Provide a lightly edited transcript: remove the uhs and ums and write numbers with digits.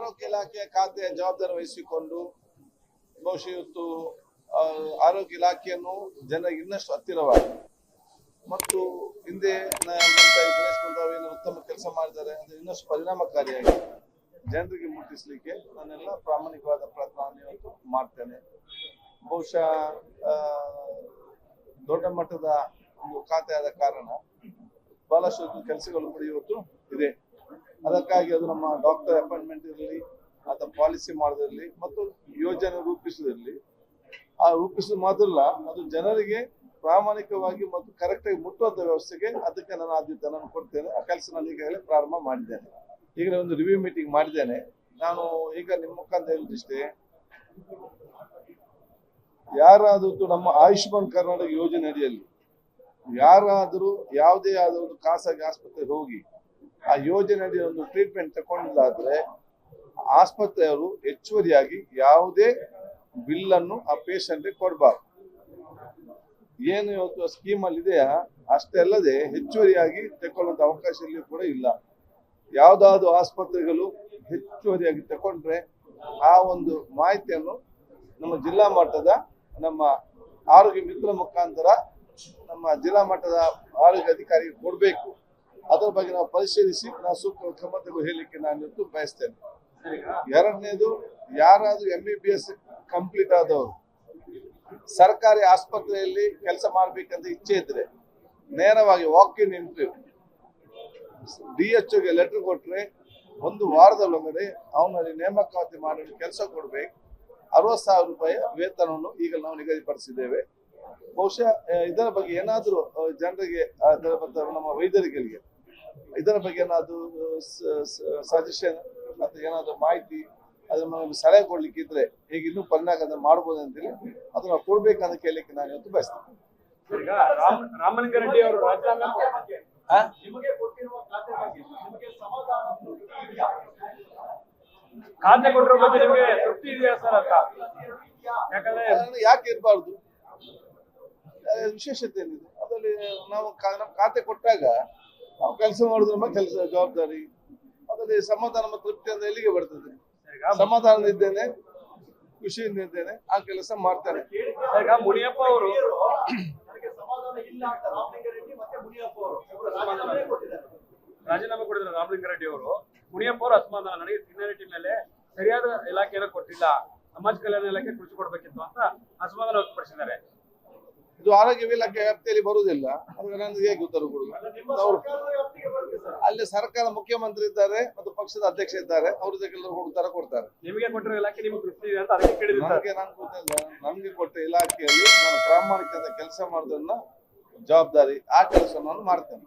ಆರೋಗ್ಯ ಇಲಾಖೆಯ ಖಾತೆಯ ಜವಾಬ್ದಾರಿ ವಹಿಸಿಕೊಂಡು ಬಹುಶಃ ಇವತ್ತು ಆರೋಗ್ಯ ಇಲಾಖೆಯನ್ನು ಜನರಿಗೆ ಇನ್ನಷ್ಟು ಹತ್ತಿರವಾಗಿ ಮತ್ತು ಹಿಂದೆ ಗಣೇಶ್ ಗುಂಡಾವೇನು ಉತ್ತಮ ಕೆಲಸ ಮಾಡಿದ್ದಾರೆ ಅದು ಇನ್ನಷ್ಟು ಪರಿಣಾಮಕಾರಿಯಾಗಿ ಜನರಿಗೆ ಮುಟ್ಟಿಸಲಿಕ್ಕೆ ನಾನೆಲ್ಲ ಪ್ರಾಮಾಣಿಕವಾದ ಪ್ರಯತ್ನ ಇವತ್ತು ಮಾಡ್ತೇನೆ. ಬಹುಶಃ ದೊಡ್ಡ ಮಟ್ಟದ ಒಂದು ಖಾತೆ ಆದ ಕಾರಣ ಬಹಳಷ್ಟು ಕೆಲಸಗಳು ಕೂಡ ಇವತ್ತು ಇದೆ. ಅದಕ್ಕಾಗಿ ಅದು ನಮ್ಮ ಡಾಕ್ಟರ್ ಅಪಾಯಿಂಟ್ಮೆಂಟ್ ಇರಲಿ ಅಥವಾ ಪಾಲಿಸಿ ಮಾಡೋದಿರಲಿ ಮತ್ತು ಯೋಜನೆ ರೂಪಿಸುವುದಿರಲಿ, ಆ ರೂಪಿಸುವುದು ಮಾತ್ರ ಅಲ್ಲ, ಅದು ಜನರಿಗೆ ಪ್ರಾಮಾಣಿಕವಾಗಿ ಮತ್ತು ಕರೆಕ್ಟಾಗಿ ಮುಟ್ಟುವಂಥ ವ್ಯವಸ್ಥೆಗೆ ಅದಕ್ಕೆ ನಾನು ಆದ್ಯತೆಯನ್ನು ಕೊಡ್ತೇನೆ. ಆ ಕೆಲಸ ನಾನು ಈಗಾಗಲೇ ಪ್ರಾರಂಭ ಮಾಡಿದ್ದೇನೆ. ಈಗಲೇ ಒಂದು ರಿವ್ಯೂ ಮೀಟಿಂಗ್ ಮಾಡಿದ್ದೇನೆ. ನಾನು ಈಗ ನಿಮ್ಮ ಮುಖಾಂತರ ಹೇಳಿದಷ್ಟೇ, ಯಾರಾದರೂ ನಮ್ಮ ಆಯುಷ್ಮಾನ್ ಕರ್ನಾಟಕ ಯೋಜನೆ ಅಡಿಯಲ್ಲಿ ಯಾರಾದರೂ ಯಾವುದೇ ಆದ ಒಂದು ಖಾಸಗಿ ಆಸ್ಪತ್ರೆಗೆ ಹೋಗಿ ಆ ಯೋಜನೆ ಅಡಿ ಒಂದು ಟ್ರೀಟ್ಮೆಂಟ್ ತಗೊಂಡಿದ್ದಾದ್ರೆ ಆಸ್ಪತ್ರೆಯವರು ಹೆಚ್ಚುವರಿಯಾಗಿ ಯಾವುದೇ ಬಿಲ್ ಅನ್ನು ಆ ಪೇಷಂಟ್ಗೆ ಕೊಡಬಾರ್ದು. ಏನು ಇವತ್ತು ಸ್ಕೀಮ್ ಅಲ್ಲಿ ಇದೆಯಾ ಅಷ್ಟೇ ಅಲ್ಲದೆ ಹೆಚ್ಚುವರಿಯಾಗಿ ತಗೊಳ್ಳುವಂತ ಅವಕಾಶ ಇಲ್ಲಿ ಕೂಡ ಇಲ್ಲ. ಯಾವ್ದಾದ್ರು ಆಸ್ಪತ್ರೆಗಳು ಹೆಚ್ಚುವರಿಯಾಗಿ ತಗೊಂಡ್ರೆ ಆ ಒಂದು ಮಾಹಿತಿಯನ್ನು ನಮ್ಮ ಜಿಲ್ಲಾ ಮಟ್ಟದ ನಮ್ಮ ಆರೋಗ್ಯ ಮಿತ್ರ ಮುಖಾಂತರ ನಮ್ಮ ಜಿಲ್ಲಾ ಮಟ್ಟದ ಆರೋಗ್ಯ ಅಧಿಕಾರಿಗೆ ಕೊಡಬೇಕು. ಅದರ ಬಗ್ಗೆ ನಾವು ಪರಿಶೀಲಿಸಿ ನಾವು ಸೂಕ್ತ ಕ್ರಮ ಹೇಳಲಿಕ್ಕೆ ನಾನು ಇವತ್ತು ಬಯಸ್ತೇನೆ. ಎರಡನೇದು, ಯಾರಾದ್ರೂ MBBS ಕಂಪ್ಲೀಟ್ ಆದವರು ಸರ್ಕಾರಿ ಆಸ್ಪತ್ರೆಯಲ್ಲಿ ಕೆಲಸ ಮಾಡ್ಬೇಕಂತ ಇಚ್ಛೆ ಇದ್ರೆ ನೇರವಾಗಿ ವಾಕ್ ಇನ್ ಇಂಟರ್ವ್ಯೂ DHOಗೆ ಲೆಟರ್ ಕೊಟ್ರೆ 1 ವಾರದೊಳಗಡೆ ಅವನಲ್ಲಿ ನೇಮಕಾತಿ ಮಾಡಿ ಕೆಲಸ ಕೊಡ್ಬೇಕು. 60,000 ರೂಪಾಯಿ ವೇತನವನ್ನು ಈಗ ನಾವು ನಿಗದಿಪಡಿಸಿದ್ದೇವೆ. ಬಹುಶಃ ಇದರ ಬಗ್ಗೆ ಏನಾದರೂ ಜನರಿಗೆ ನಮ್ಮ ವೈದ್ಯರಿಗೆ ಇದರ ಬಗ್ಗೆ ಏನಾದರೂ ಸಜೆಷನ್ ಅಥವಾ ಏನಾದರೂ ಮಾಹಿತಿ ಅದನ್ನು ಸಲಹೆ ಕೊಡ್ಲಿಕ್ಕೆ ಇದ್ರೆ ಹೇಗೆ ಇನ್ನೂ ಪರಿಣಾಮ ಮಾಡಬಹುದು ಅಂತೇಳಿ ಅದನ್ನ ಕೊಡ್ಬೇಕಂತ ಕೇಳಲಿಕ್ಕೆ ನಾನು ಇವತ್ತು ಬಯಸ್ತೇನೆ. ರಾಮಲಿಂಗಾರೆಡ್ಡಿ ಅವರು ಖಾತೆ ಕೊಟ್ಟಿರೋ ಬಗ್ಗೆ ನಿಮಗೆ ತೃಪ್ತಿ ಇದೆಯಾ ಸರ್ ಅಂತ? ಯಾಕಂದ್ರೆ ಯಾಕೆ ಇರಬಾರ್ದು, ವಿಶೇಷತೆ ಏನಿದೆ ಅದರಲ್ಲಿ? ನಾವು ನಮ್ಮ ಖಾತೆ ಕೊಟ್ಟಾಗ ನಾವು ಕೆಲಸ ಮಾಡೋದ್ರ ಕೆಲಸ ಜವಾಬ್ದಾರಿ ಅದರಲ್ಲಿ ಸಮಾಧಾನ ಮತ್ತು ತೃಪ್ತಿ ಅಂತ ಎಲ್ಲಿಗೆ ಬರ್ತದೆ? ಸಮಾಧಾನ ಇದ್ದೇನೆ, ಖುಷಿಯಿಂದ ಇದ್ದೇನೆ, ಆ ಕೆಲಸ ಮಾಡ್ತೇನೆ. ಮುನಿಯಪ್ಪ ಅವರು ರಾಜೀನಾಮೆ ಕೊಟ್ಟಿದ್ದಾರೆ. ರಾಮಲಿಂಗಾರೆಡ್ಡಿ ಅವರು ಮುನಿಯಪ್ಪ ಅವರು ಅಸಮಾಧಾನ, ನನಗೆ ಸೀನಿಯಾರಿಟಿ ಮೇಲೆ ಸರಿಯಾದ ಇಲಾಖೆಯನ್ನು ಕೊಟ್ಟಿಲ್ಲ, ಸಮಾಜ ಕಲ್ಯಾಣ ಇಲಾಖೆ ಕೃಷಿ ಕೊಡ್ಬೇಕಿತ್ತು ಅಂತ ಅಸಮಾಧಾನ ವ್ಯಕ್ತಪಡಿಸಿದ್ದಾರೆ. ಇದು ಆರೋಗ್ಯ ಇಲಾಖೆ ವ್ಯಾಪ್ತಿಯಲ್ಲಿ ಬರುವುದಿಲ್ಲ, ಅದಕ್ಕೆ ನನಗೆ ಹೇಗೆ ಉತ್ತರ ಕೊಡುದು? ಅಲ್ಲಿ ಸರ್ಕಾರ ಮುಖ್ಯಮಂತ್ರಿ ಇದ್ದಾರೆ ಮತ್ತು ಪಕ್ಷದ ಅಧ್ಯಕ್ಷ ಇದ್ದಾರೆ, ಅವ್ರದಕ್ಕೆಲ್ಲರೂ ಉತ್ತರ ಕೊಡ್ತಾರೆ. ನಿಮಗೆ ಕೊಟ್ಟಿರೋ ಇಲಾಖೆ ನಿಮ್ಗೆ ತೃಪ್ತಿ ಇದೆ ಅಂತ ಅದಕ್ಕೆ ಕೇಳಿದ್ರೆ ನಮ್ಗೆ ಕೊಟ್ಟ ಇಲಾಖೆಯಲ್ಲಿ ನಾನು ಪ್ರಾಮಾಣಿಕತೆ ಕೆಲಸ ಮಾಡೋದನ್ನ ಜವಾಬ್ದಾರಿ, ಆ ಕೆಲಸ ನಾನು ಮಾಡ್ತೇನೆ.